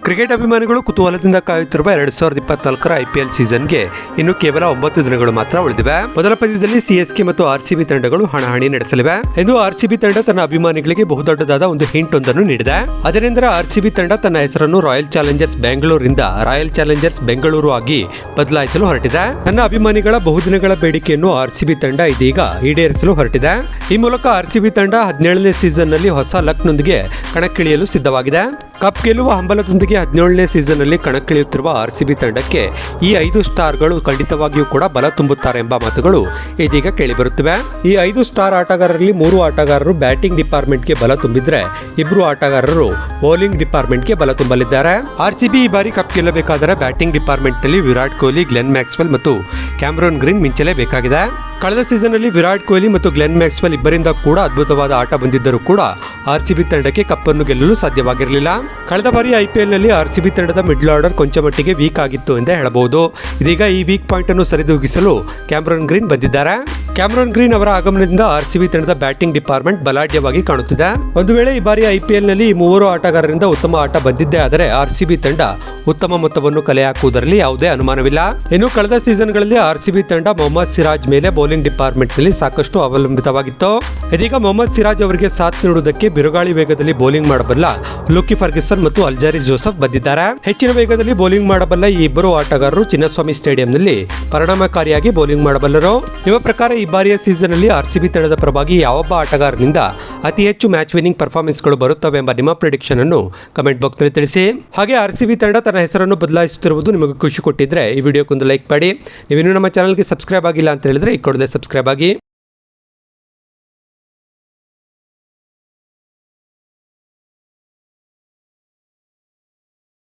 Cricket ಅಭಿಮಾನಿಗಳು ಕುತೂಹಲದಿಂದ ಕಾಯುತ್ತಿರುವ 2024ರ IPL ಸೀಸನ್ಗೆ ಇನ್ನು ಕೇವಲ 9 ದಿನಗಳು ಮಾತ್ರ ಉಳಿದಿವೆ. ಮೊದಲ ಪಂದ್ಯದಲ್ಲಿ CSK ಮತ್ತು RCB ತಂಡಗಳು ಹಣಾಹಣಿ ನಡೆಸಲಿವೆ ಎಂದು RCB ತಂಡ ತನ್ನ ಅಭಿಮಾನಿಗಳಿಗೆ ಬಹುದೊಡ್ಡದಾದ ಒಂದು ಹಿಂಟ್ ಒಂದನ್ನು ನೀಡಿದೆ. ಅದರಿಂದ RCB ತಂಡ ತನ್ನ ಹೆಸರನ್ನು ರಾಯಲ್ ಚಾಲೆಂಜರ್ಸ್ ಬೆಂಗಳೂರಿಂದ ರಾಯಲ್ ಚಾಲೆಂಜರ್ಸ್ ಬೆಂಗಳೂರು ಆಗಿ ಬದಲಾಯಿಸಲು ಹೊರಟಿದೆ. ತನ್ನ ಅಭಿಮಾನಿಗಳ ಬಹುದಿನಗಳ ಬೇಡಿಕೆಯನ್ನು RCB ತಂಡ ಇದೀಗ ಈಡೇರಿಸಲು ಹೊರಟಿದೆ. ಈ ಮೂಲಕ RCB ತಂಡ 17ನೇ ಸೀಸನ್ ನಲ್ಲಿ ಹೊಸ ಲಕ್ನೊಂದಿಗೆ ಕಣಕ್ಕಿಳಿಯಲು ಸಿದ್ಧವಾಗಿದೆ. ಕಪ್ ಗೆಲ್ಲುವ ಹಂಬಲದೊಂದಿಗೆ 17ನೇ ಸೀಸನ್ ನಲ್ಲಿ ಕಣಕ್ಕಿಳಿಯುತ್ತಿರುವ RCB ತಂಡಕ್ಕೆ ಈ 5 ಸ್ಟಾರ್ಗಳು ಖಂಡಿತವಾಗಿಯೂ ಕೂಡ ಬಲ ತುಂಬುತ್ತಾರೆ ಎಂಬ ಮಾತುಗಳು ಇದೀಗ ಕೇಳಿಬರುತ್ತಿವೆ. ಈ 5 ಸ್ಟಾರ್ ಆಟಗಾರರಲ್ಲಿ 3 ಆಟಗಾರರು ಬ್ಯಾಟಿಂಗ್ ಡಿಪಾರ್ಟ್ಮೆಂಟ್ಗೆ ಬಲ ತುಂಬಿದ್ರೆ 2 ಆಟಗಾರರು ಬೌಲಿಂಗ್ ಡಿಪಾರ್ಟ್ಮೆಂಟ್ಗೆ ಬಲ ತುಂಬಲಿದ್ದಾರೆ. RCB ಈ ಬಾರಿ ಕಪ್ ಗೆಲ್ಲಬೇಕಾದರೆ ಬ್ಯಾಟಿಂಗ್ ಡಿಪಾರ್ಟ್ಮೆಂಟ್ ನಲ್ಲಿ ವಿರಾಟ್ ಕೊಹ್ಲಿ, ಗ್ಲೆನ್ ಮ್ಯಾಕ್ಸ್ವೆಲ್ ಮತ್ತು ಕ್ಯಾಮರೂನ್ ಗ್ರೀನ್ ಮಿಂಚಲೇಬೇಕಾಗಿದೆ. ಕಳೆದ ಸೀಸನ್ ನಲ್ಲಿ ವಿರಾಟ್ ಕೊಹ್ಲಿ ಮತ್ತು ಗ್ಲೆನ್ ಮ್ಯಾಕ್ಸ್ವೆಲ್ ಇಬ್ಬರಿಂದ ಕೂಡ ಅದ್ಭುತವಾದ ಆಟ ಬಂದಿದ್ದರೂ ಕೂಡ RCB ತಂಡಕ್ಕೆ ಕಪ್ಪನ್ನು ಗೆಲ್ಲಲು ಸಾಧ್ಯವಾಗಿರಲಿಲ್ಲ. ಕಳೆದ ಬಾರಿ IPL ನಲ್ಲಿ RCB ತಂಡದ ಮಿಡ್ಲ್ ಆರ್ಡರ್ ಕೊಂಚ ಮಟ್ಟಿಗೆ ವೀಕ್ ಆಗಿತ್ತು ಎಂದೇ ಹೇಳಬಹುದು. ಇದೀಗ ಈ ವೀಕ್ ಪಾಯಿಂಟ್ ಅನ್ನು ಸರಿದೂಗಿಸಲು ಕ್ಯಾಮರೂನ್ ಗ್ರೀನ್ ಬಂದಿದ್ದಾರೆ. ಕ್ಯಾಮರೂನ್ ಗ್ರೀನ್ ಅವರ ಆಗಮನದಿಂದ RCB ತಂಡದ ಬ್ಯಾಟಿಂಗ್ ಡಿಪಾರ್ಟ್ಮೆಂಟ್ ಬಲಾಢ್ಯವಾಗಿ ಕಾಣುತ್ತಿದೆ. ಒಂದು ವೇಳೆ ಈ ಬಾರಿ IPL ನಲ್ಲಿ ಈ 3 ಆಟಗಾರರಿಂದ ಉತ್ತಮ ಆಟ ಬಂದಿದ್ದೇ ಆದರೆ RCB ತಂಡ ಉತ್ತಮ ಮೊತ್ತವನ್ನು ಕಲೆ ಹಾಕುವುದರಲ್ಲಿ ಯಾವುದೇ ಅನುಮಾನವಿಲ್ಲ. ಇನ್ನು ಕಳೆದ ಸೀಸನ್ಗಳಲ್ಲಿ RCB ತಂಡ ಮೊಹಮ್ಮದ್ ಸಿರಾಜ್ ಮೇಲೆ ಬೌಲಿಂಗ್ ಡಿಪಾರ್ಟ್ಮೆಂಟ್ ನಲ್ಲಿ ಸಾಕಷ್ಟು ಅವಲಂಬಿತವಾಗಿತ್ತು. ಇದೀಗ ಮೊಹಮ್ಮದ್ ಸಿರಾಜ್ ಅವರಿಗೆ ಸಾಥ್ ನೀಡುವುದಕ್ಕೆ ಬಿರುಗಾಳಿ ವೇಗದಲ್ಲಿ ಬೌಲಿಂಗ್ ಮಾಡಬಲ್ಲ ಲೂಕಿ ಫರ್ಗ್ಯೂಸನ್ ಮತ್ತು ಅಲ್ಜಾರಿ ಜೋಸೆಫ್ ಬಂದಿದ್ದಾರೆ. ಹೆಚ್ಚಿನ ವೇಗದಲ್ಲಿ ಬೌಲಿಂಗ್ ಮಾಡಬಲ್ಲ ಈ ಇಬ್ಬರು ಆಟಗಾರರು ಚಿನ್ನಸ್ವಾಮಿ ಸ್ಟೇಡಿಯಂನಲ್ಲಿ ಪರಿಣಾಮಕಾರಿಯಾಗಿ ಬೌಲಿಂಗ್ ಮಾಡಬಲ್ಲರು. ನಿಮ್ಮ ಪ್ರಕಾರ ಈ ಬಾರಿಯ ಸೀಸನ್ ಅಲ್ಲಿ RCB ತಂಡದ ಪರವಾಗಿ ಯಾವೊಬ್ಬ ಆಟಗಾರನಿಂದ ಅತಿ ಹೆಚ್ಚು ಮ್ಯಾಚ್ ವಿನ್ನಿಂಗ್ ಪರ್ಫಾರ್ಮೆನ್ಸ್ಗಳು ಬರುತ್ತವೆ ಎಂಬ ನಿಮ್ಮ ಪ್ರೆಡಿಕ್ಷನ್ ಅನ್ನು ಕಮೆಂಟ್ ಬಾಕ್ಸ್ ನಲ್ಲಿ ತಿಳಿಸಿ. ಹಾಗೆ RCB ತಂಡ ತನ್ನ ಹೆಸರನ್ನು ಬದಲಾಯಿಸುತ್ತಿರುವುದು ನಿಮಗೆ ಖುಷಿ ಕೊಟ್ಟಿದ್ರೆ ಈ ವಿಡಿಯೋಕ್ಕೊಂದು ಲೈಕ್ ಮಾಡಿ. ನೀವು ಇನ್ನೂ ನಮ್ಮ ಚಾನಲ್ಗೆ ಸಬ್ಸ್ಕ್ರೈಬ್ ಆಗಿಲ್ಲ ಅಂತ ಹೇಳಿದ್ರೆ ಈ ಕೂಡಲೇ ಸಬ್ಸ್ಕ್ರೈಬ್ ಆಗಿ.